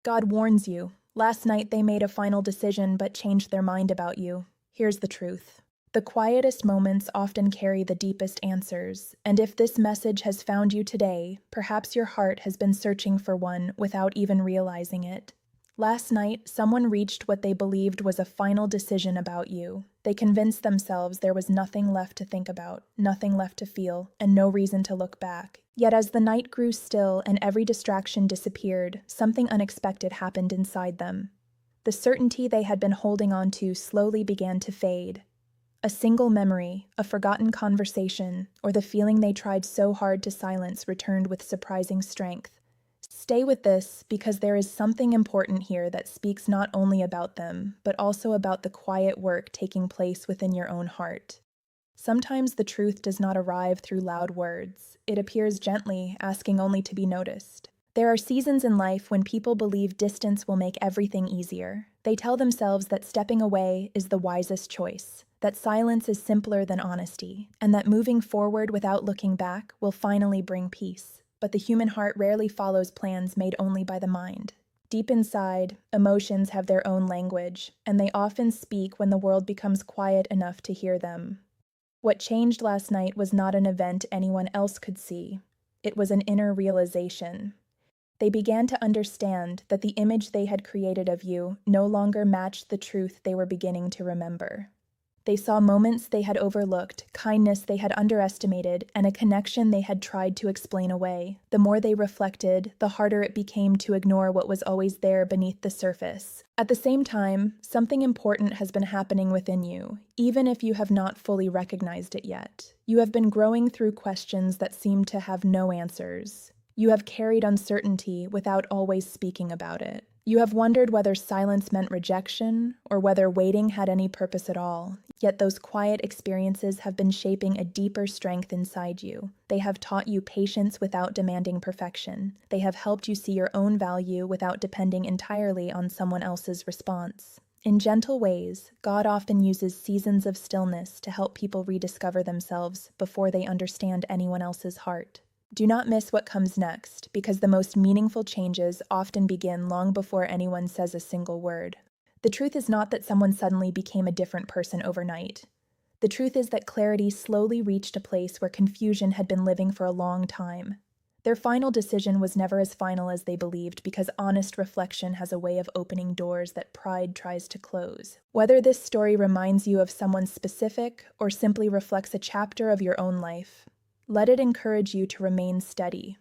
God warns you. Last night they made a final decision but changed their mind about you. Here's the truth. The quietest moments often carry the deepest answers, and if this message has found you today, perhaps your heart has been searching for one without even realizing it. Last night, someone reached what they believed was a final decision about you. They convinced themselves there was nothing left to think about, nothing left to feel, and no reason to look back. Yet as the night grew still and every distraction disappeared, something unexpected happened inside them. The certainty they had been holding on to slowly began to fade. A single memory, a forgotten conversation, or the feeling they tried so hard to silence returned with surprising strength. Stay with this because there is something important here that speaks not only about them, but also about the quiet work taking place within your own heart. Sometimes the truth does not arrive through loud words. It appears gently, asking only to be noticed. There are seasons in life when people believe distance will make everything easier. They tell themselves that stepping away is the wisest choice, that silence is simpler than honesty, and that moving forward without looking back will finally bring peace. But the human heart rarely follows plans made only by the mind. Deep inside, emotions have their own language, and they often speak when the world becomes quiet enough to hear them. What changed last night was not an event anyone else could see. It was an inner realization. They began to understand that the image they had created of you no longer matched the truth they were beginning to remember. They saw moments they had overlooked, kindness they had underestimated, and a connection they had tried to explain away. The more they reflected, the harder it became to ignore what was always there beneath the surface. At the same time, something important has been happening within you, even if you have not fully recognized it yet. You have been growing through questions that seem to have no answers. You have carried uncertainty without always speaking about it. You have wondered whether silence meant rejection or whether waiting had any purpose at all. Yet those quiet experiences have been shaping a deeper strength inside you. They have taught you patience without demanding perfection. They have helped you see your own value without depending entirely on someone else's response. In gentle ways, God often uses seasons of stillness to help people rediscover themselves before they understand anyone else's heart. Do not miss what comes next, because the most meaningful changes often begin long before anyone says a single word. The truth is not that someone suddenly became a different person overnight. The truth is that clarity slowly reached a place where confusion had been living for a long time. Their final decision was never as final as they believed because honest reflection has a way of opening doors that pride tries to close. Whether this story reminds you of someone specific or simply reflects a chapter of your own life, let it encourage you to remain steady.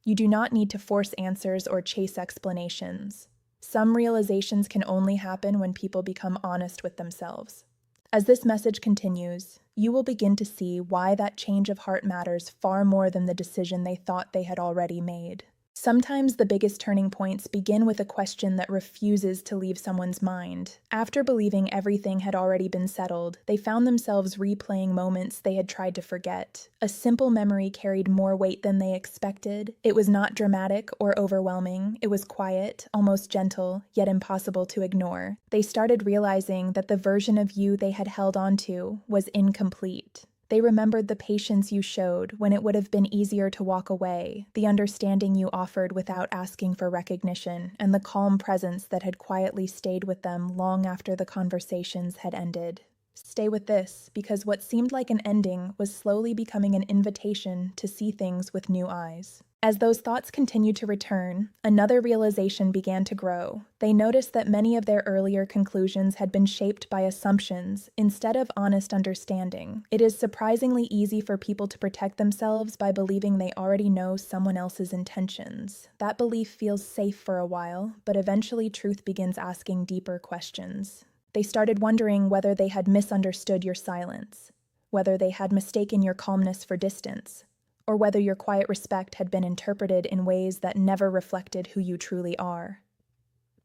You do not need to force answers or chase explanations. Some realizations can only happen when people become honest with themselves. As this message continues, you will begin to see why that change of heart matters far more than the decision they thought they had already made. Sometimes the biggest turning points begin with a question that refuses to leave someone's mind. After believing everything had already been settled, they found themselves replaying moments they had tried to forget. A simple memory carried more weight than they expected. It was not dramatic or overwhelming. It was quiet, almost gentle, yet impossible to ignore. They started realizing that the version of you they had held onto was incomplete. They remembered the patience you showed when it would have been easier to walk away, the understanding you offered without asking for recognition, and the calm presence that had quietly stayed with them long after the conversations had ended. Stay with this, because what seemed like an ending was slowly becoming an invitation to see things with new eyes. As those thoughts continued to return, another realization began to grow. They noticed that many of their earlier conclusions had been shaped by assumptions instead of honest understanding. It is surprisingly easy for people to protect themselves by believing they already know someone else's intentions. That belief feels safe for a while, but eventually truth begins asking deeper questions. They started wondering whether they had misunderstood your silence, whether they had mistaken your calmness for distance, or whether your quiet respect had been interpreted in ways that never reflected who you truly are.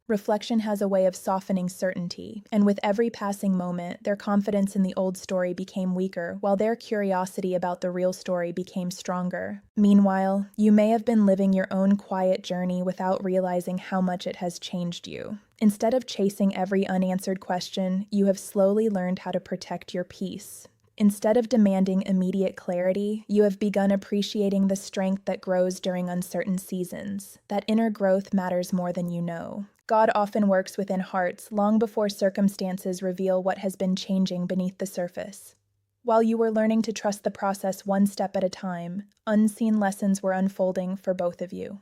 Reflection has a way of softening certainty, and with every passing moment, their confidence in the old story became weaker, while their curiosity about the real story became stronger. Meanwhile, you may have been living your own quiet journey without realizing how much it has changed you. Instead of chasing every unanswered question, you have slowly learned how to protect your peace. Instead of demanding immediate clarity, you have begun appreciating the strength that grows during uncertain seasons. That inner growth matters more than you know. God often works within hearts long before circumstances reveal what has been changing beneath the surface. While you were learning to trust the process one step at a time, unseen lessons were unfolding for both of you.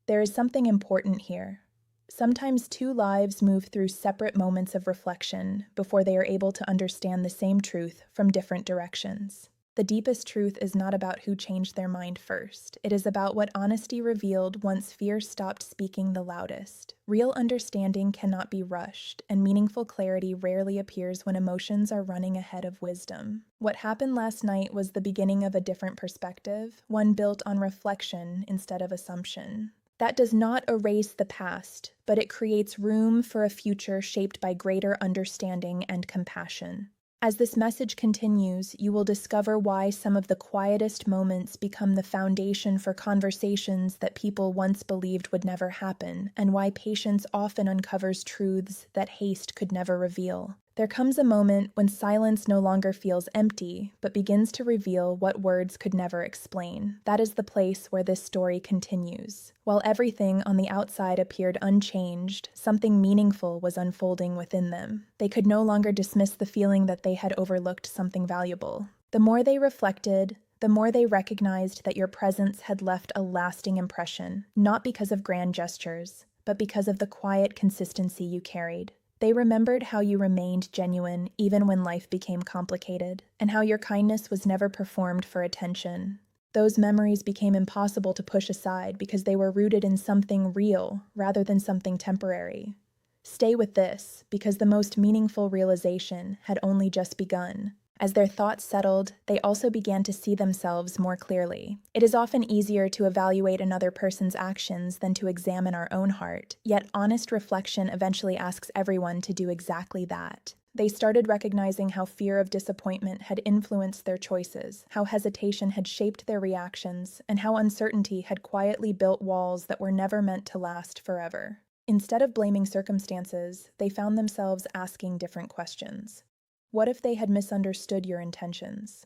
There is something important here. Sometimes two lives move through separate moments of reflection before they are able to understand the same truth from different directions. The deepest truth is not about who changed their mind first. It is about what honesty revealed once fear stopped speaking the loudest. Real understanding cannot be rushed, and meaningful clarity rarely appears when emotions are running ahead of wisdom. What happened last night was the beginning of a different perspective, one built on reflection instead of assumption. That does not erase the past, but it creates room for a future shaped by greater understanding and compassion. As this message continues, you will discover why some of the quietest moments become the foundation for conversations that people once believed would never happen, and why patience often uncovers truths that haste could never reveal. There comes a moment when silence no longer feels empty, but begins to reveal what words could never explain. That is the place where this story continues. While everything on the outside appeared unchanged, something meaningful was unfolding within them. They could no longer dismiss the feeling that they had overlooked something valuable. The more they reflected, the more they recognized that your presence had left a lasting impression, not because of grand gestures, but because of the quiet consistency you carried. They remembered how you remained genuine even when life became complicated, and how your kindness was never performed for attention. Those memories became impossible to push aside because they were rooted in something real rather than something temporary. Stay with this, because the most meaningful realization had only just begun. As their thoughts settled, they also began to see themselves more clearly. It is often easier to evaluate another person's actions than to examine our own heart, yet honest reflection eventually asks everyone to do exactly that. They started recognizing how fear of disappointment had influenced their choices, how hesitation had shaped their reactions, and how uncertainty had quietly built walls that were never meant to last forever. Instead of blaming circumstances, they found themselves asking different questions. What if they had misunderstood your intentions?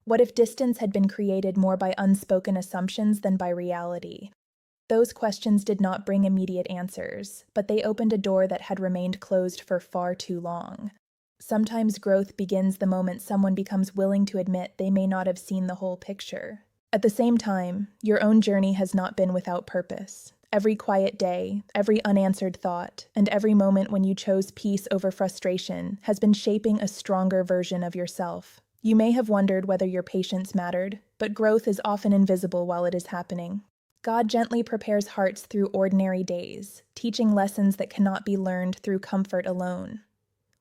What if distance had been created more by unspoken assumptions than by reality? Those questions did not bring immediate answers, but they opened a door that had remained closed for far too long. Sometimes growth begins the moment someone becomes willing to admit they may not have seen the whole picture. At the same time, your own journey has not been without purpose. Every quiet day, every unanswered thought, and every moment when you chose peace over frustration has been shaping a stronger version of yourself. You may have wondered whether your patience mattered, but growth is often invisible while it is happening. God gently prepares hearts through ordinary days, teaching lessons that cannot be learned through comfort alone.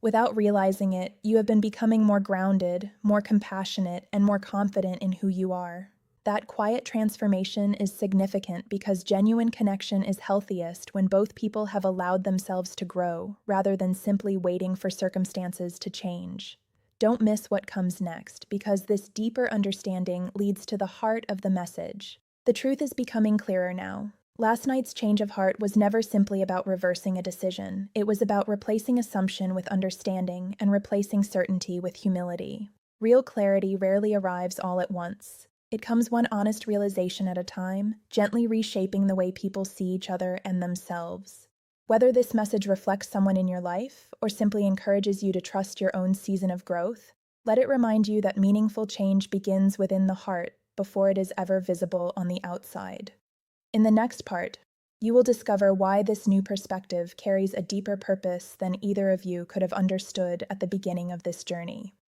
Without realizing it, you have been becoming more grounded, more compassionate, and more confident in who you are. That quiet transformation is significant because genuine connection is healthiest when both people have allowed themselves to grow, rather than simply waiting for circumstances to change. Don't miss what comes next, because this deeper understanding leads to the heart of the message. The truth is becoming clearer now. Last night's change of heart was never simply about reversing a decision. It was about replacing assumption with understanding and replacing certainty with humility. Real clarity rarely arrives all at once. It comes one honest realization at a time, gently reshaping the way people see each other and themselves. Whether this message reflects someone in your life or simply encourages you to trust your own season of growth, let it remind you that meaningful change begins within the heart before it is ever visible on the outside. In the next part, you will discover why this new perspective carries a deeper purpose than either of you could have understood at the beginning of this journey.